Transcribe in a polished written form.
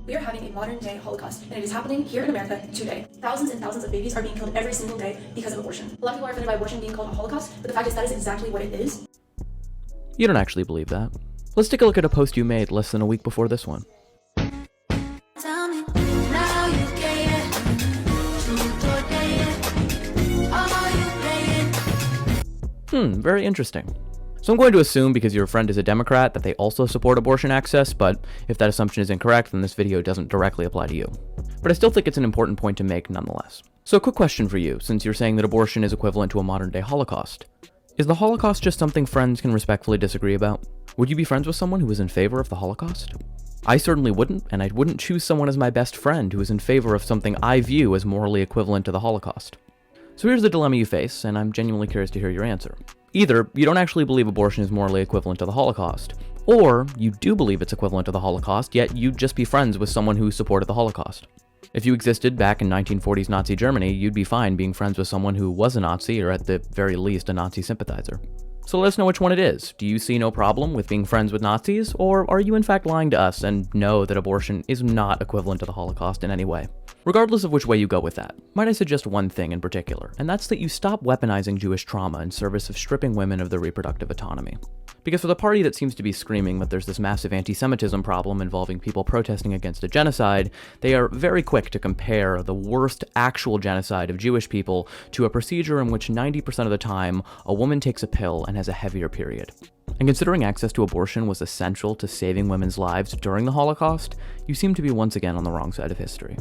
We are having a modern day Holocaust, and it is happening here in America today. Thousands and thousands of babies are being killed every single day because of abortion. A lot of people are offended by abortion being called a Holocaust, but the fact is that is exactly what it is. You don't actually believe that. Let's take a look at a post you made less than a week before this one. Tell me, now you get it. Truth or dare, are you playing? Very interesting. So I'm going to assume because your friend is a Democrat that they also support abortion access, but if that assumption is incorrect, then this video doesn't directly apply to you. But I still think it's an important point to make nonetheless. So a quick question for you, since you're saying that abortion is equivalent to a modern day Holocaust. Is the Holocaust just something friends can respectfully disagree about? Would you be friends with someone who is in favor of the Holocaust? I certainly wouldn't, and I wouldn't choose someone as my best friend who is in favor of something I view as morally equivalent to the Holocaust. So here's the dilemma you face, and I'm genuinely curious to hear your answer. Either you don't actually believe abortion is morally equivalent to the Holocaust, or you do believe it's equivalent to the Holocaust, yet you'd just be friends with someone who supported the Holocaust. If you existed back in 1940s Nazi Germany, you'd be fine being friends with someone who was a Nazi, or at the very least a Nazi sympathizer. So let us know which one it is. Do you see no problem with being friends with Nazis, or are you in fact lying to us and know that abortion is not equivalent to the Holocaust in any way? Regardless of which way you go with that, might I suggest one thing in particular, and that's that you stop weaponizing Jewish trauma in service of stripping women of their reproductive autonomy. Because for the party that seems to be screaming that there's this massive anti-Semitism problem involving people protesting against a genocide, they are very quick to compare the worst actual genocide of Jewish people to a procedure in which 90% of the time, a woman takes a pill and has a heavier period. And considering access to abortion was essential to saving women's lives during the Holocaust, you seem to be once again on the wrong side of history.